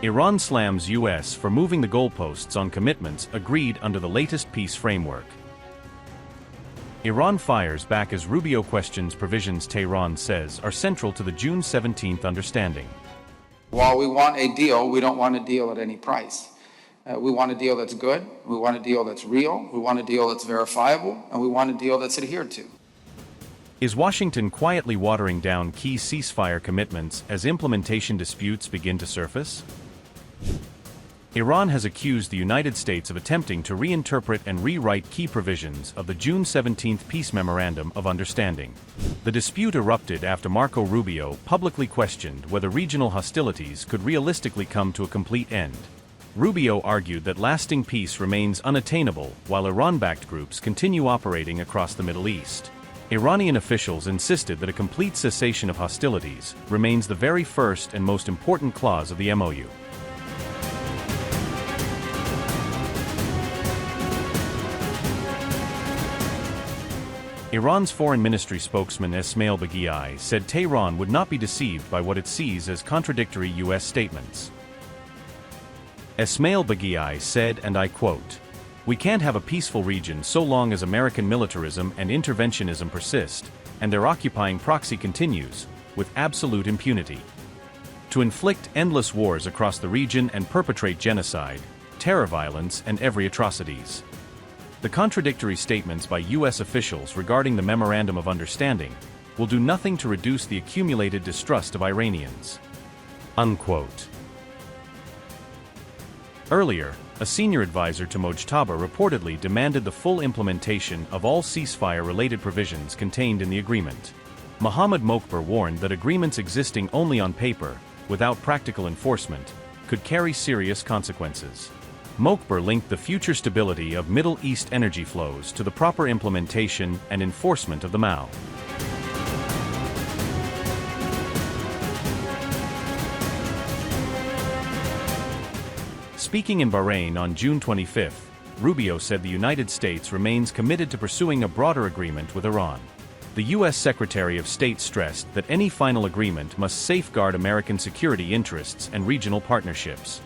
Iran slams U.S. for moving the goalposts on commitments agreed under the latest peace framework. Iran fires back as Rubio questions provisions Tehran says are central to the June 17th understanding. While we want a deal, we don't want a deal at any price. We want a deal that's good, we want a deal that's real, we want a deal that's verifiable, and we want a deal that's adhered to. Is Washington quietly watering down key ceasefire commitments as implementation disputes begin to surface? Iran has accused the United States of attempting to reinterpret and rewrite key provisions of the June 17th Peace Memorandum of Understanding. The dispute erupted after Marco Rubio publicly questioned whether regional hostilities could realistically come to a complete end. Rubio argued that lasting peace remains unattainable while Iran-backed groups continue operating across the Middle East. Iranian officials insisted that a complete cessation of hostilities remains the very first and most important clause of the MOU. Iran's foreign ministry spokesman Esmail Baghaei said Tehran would not be deceived by what it sees as contradictory U.S. statements. Esmail Baghaei said, and I quote, "We can't have a peaceful region so long as American militarism and interventionism persist, and their occupying proxy continues, with absolute impunity. To inflict endless wars across the region and perpetrate genocide, terror violence, and every atrocities." The contradictory statements by U.S. officials regarding the Memorandum of Understanding will do nothing to reduce the accumulated distrust of Iranians. Unquote. Earlier, a senior advisor to Mojtaba reportedly demanded the full implementation of all ceasefire-related provisions contained in the agreement. Mohammad Mokber warned that agreements existing only on paper, without practical enforcement, could carry serious consequences. Mokber linked the future stability of Middle East energy flows to the proper implementation and enforcement of the MOU. Speaking in Bahrain on June 25, Rubio said the United States remains committed to pursuing a broader agreement with Iran. The U.S. Secretary of State stressed that any final agreement must safeguard American security interests and regional partnerships.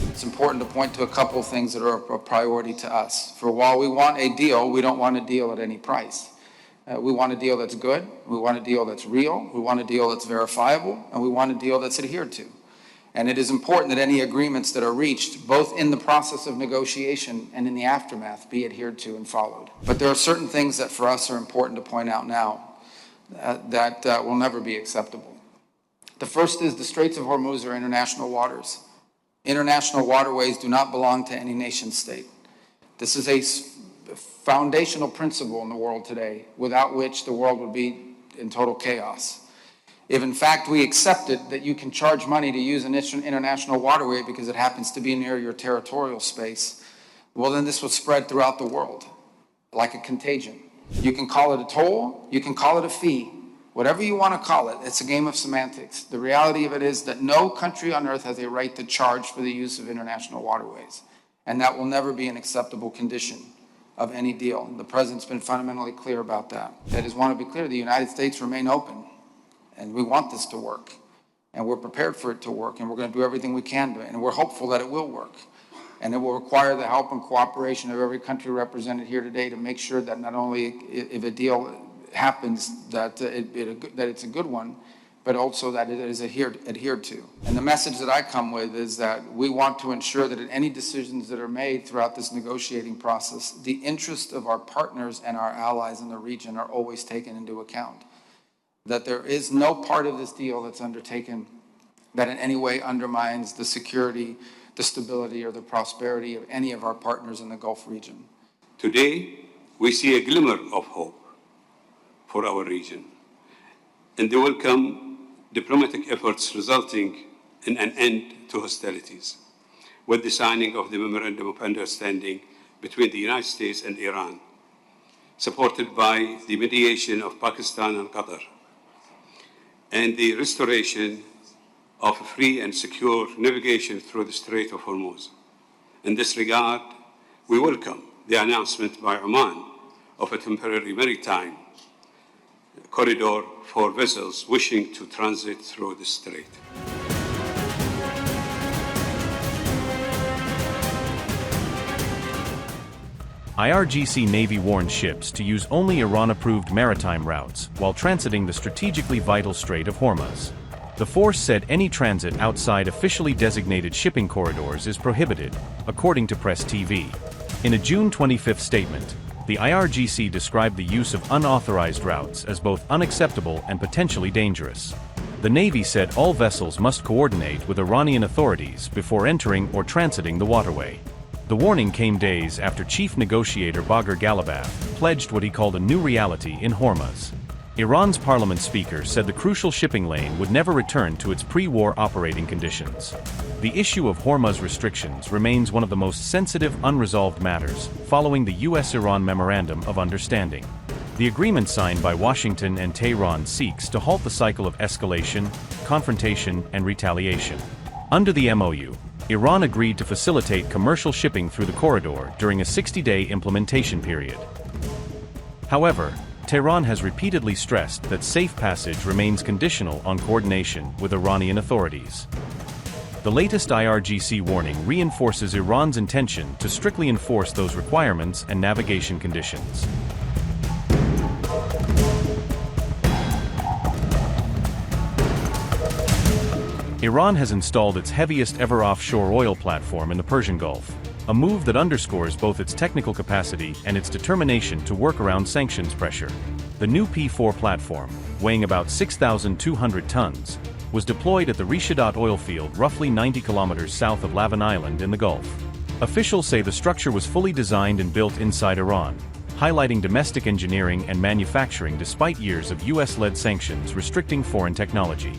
It's important to point to a couple of things that are a priority to us. For while we want a deal, we don't want a deal at any price. We want a deal that's good, we want a deal that's real, we want a deal that's verifiable, and we want a deal that's adhered to. And it is important that any agreements that are reached, both in the process of negotiation and in the aftermath, be adhered to and followed. But there are certain things that for us are important to point out now that will never be acceptable. The first is the Straits of Hormuz are international waters. International waterways do not belong to any nation state. This is a foundational principle in the world today, without which the world would be in total chaos. If in fact we accepted that you can charge money to use an international waterway because it happens to be near your territorial space, well then this would spread throughout the world like a contagion. You can call it a toll, you can call it a fee, whatever you want to call it, it's a game of semantics. The reality of it is that no country on earth has a right to charge for the use of international waterways. And that will never be an acceptable condition of any deal. The President's been fundamentally clear about that. I just want to be clear, the United States remain open. And we want this to work. And we're prepared for it to work. And we're going to do everything we can do it. And we're hopeful that it will work. And it will require the help and cooperation of every country represented here today to make sure that not only if a deal happens that it's a good one, but also that it is adhered to. And the message that I come with is that we want to ensure that in any decisions that are made throughout this negotiating process, the interests of our partners and our allies in the region are always taken into account. That there is no part of this deal that's undertaken that in any way undermines the security, the stability, or the prosperity of any of our partners in the Gulf region. Today, we see a glimmer of hope for our region, and there will come diplomatic efforts resulting in an end to hostilities, with the signing of the Memorandum of Understanding between the United States and Iran, supported by the mediation of Pakistan and Qatar, and the restoration of free and secure navigation through the Strait of Hormuz. In this regard, we welcome the announcement by Oman of a temporary maritime corridor for vessels wishing to transit through the strait. IRGC Navy warned ships to use only Iran-approved maritime routes while transiting the strategically vital Strait of Hormuz. The force said any transit outside officially designated shipping corridors is prohibited, according to Press TV. In a June 25 statement, the IRGC described the use of unauthorized routes as both unacceptable and potentially dangerous. The Navy said all vessels must coordinate with Iranian authorities before entering or transiting the waterway. The warning came days after Chief Negotiator Bagher Ghalibaf pledged what he called a new reality in Hormuz. Iran's parliament speaker said the crucial shipping lane would never return to its pre-war operating conditions. The issue of Hormuz restrictions remains one of the most sensitive unresolved matters, following the US-Iran Memorandum of Understanding. The agreement signed by Washington and Tehran seeks to halt the cycle of escalation, confrontation, and retaliation. Under the MOU, Iran agreed to facilitate commercial shipping through the corridor during a 60-day implementation period. However, Tehran has repeatedly stressed that safe passage remains conditional on coordination with Iranian authorities. The latest IRGC warning reinforces Iran's intention to strictly enforce those requirements and navigation conditions. Iran has installed its heaviest ever offshore oil platform in the Persian Gulf, a move that underscores both its technical capacity and its determination to work around sanctions pressure. The new P4 platform, weighing about 6,200 tons, was deployed at the Rishadat oil field roughly 90 kilometers south of Lavin Island in the Gulf. Officials say the structure was fully designed and built inside Iran, highlighting domestic engineering and manufacturing despite years of US-led sanctions restricting foreign technology.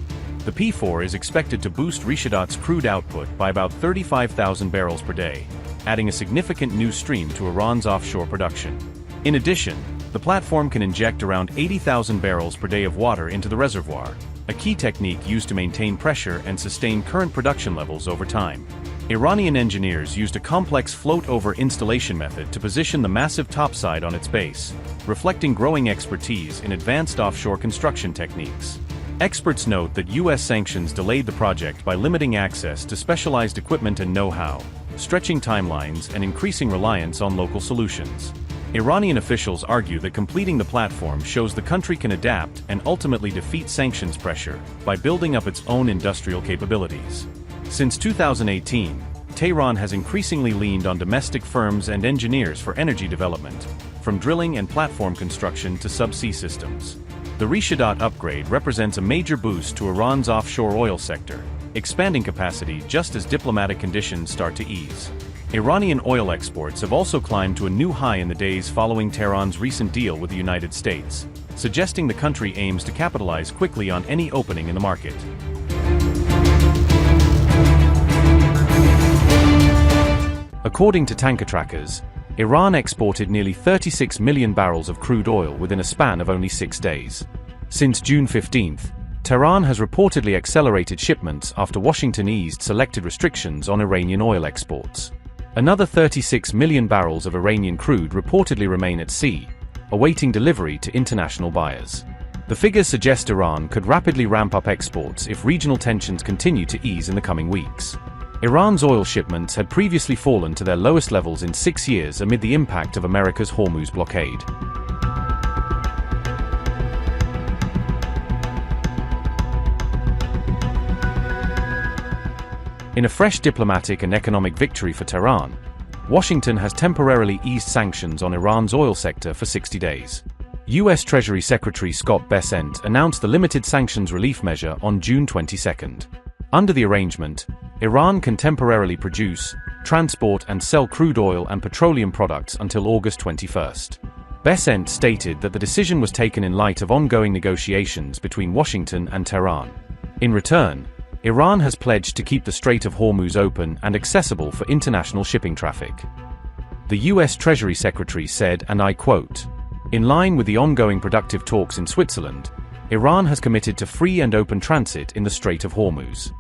The P4 is expected to boost Rishadat's crude output by about 35,000 barrels per day, adding a significant new stream to Iran's offshore production. In addition, the platform can inject around 80,000 barrels per day of water into the reservoir, a key technique used to maintain pressure and sustain current production levels over time. Iranian engineers used a complex float-over installation method to position the massive topside on its base, reflecting growing expertise in advanced offshore construction techniques. Experts note that US sanctions delayed the project by limiting access to specialized equipment and know-how, stretching timelines and increasing reliance on local solutions. Iranian officials argue that completing the platform shows the country can adapt and ultimately defeat sanctions pressure by building up its own industrial capabilities. Since 2018, Tehran has increasingly leaned on domestic firms and engineers for energy development, from drilling and platform construction to subsea systems. The Rishadat upgrade represents a major boost to Iran's offshore oil sector, expanding capacity just as diplomatic conditions start to ease. Iranian oil exports have also climbed to a new high in the days following Tehran's recent deal with the United States, suggesting the country aims to capitalize quickly on any opening in the market. According to tanker trackers, Iran exported nearly 36 million barrels of crude oil within a span of only 6 days. Since June 15th, Tehran has reportedly accelerated shipments after Washington eased selected restrictions on Iranian oil exports. Another 36 million barrels of Iranian crude reportedly remain at sea, awaiting delivery to international buyers. The figures suggest Iran could rapidly ramp up exports if regional tensions continue to ease in the coming weeks. Iran's oil shipments had previously fallen to their lowest levels in 6 years amid the impact of America's Hormuz blockade. In a fresh diplomatic and economic victory for Tehran, Washington has temporarily eased sanctions on Iran's oil sector for 60 days. U.S. Treasury Secretary Scott Bessent announced the limited sanctions relief measure on June 22. Under the arrangement, Iran can temporarily produce, transport and sell crude oil and petroleum products until August 21. Bessent stated that the decision was taken in light of ongoing negotiations between Washington and Tehran. In return, Iran has pledged to keep the Strait of Hormuz open and accessible for international shipping traffic. The U.S. Treasury Secretary said, and I quote, "In line with the ongoing productive talks in Switzerland, Iran has committed to free and open transit in the Strait of Hormuz,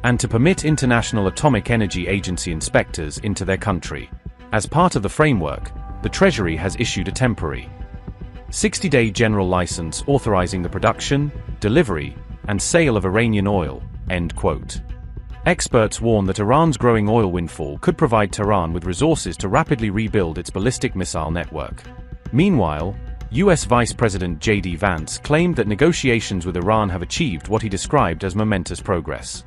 and to permit International Atomic Energy Agency inspectors into their country. As part of the framework, the Treasury has issued a temporary 60-day general license authorizing the production, delivery, and sale of Iranian oil," end quote. Experts warn that Iran's growing oil windfall could provide Tehran with resources to rapidly rebuild its ballistic missile network. Meanwhile, US Vice President J.D. Vance claimed that negotiations with Iran have achieved what he described as momentous progress.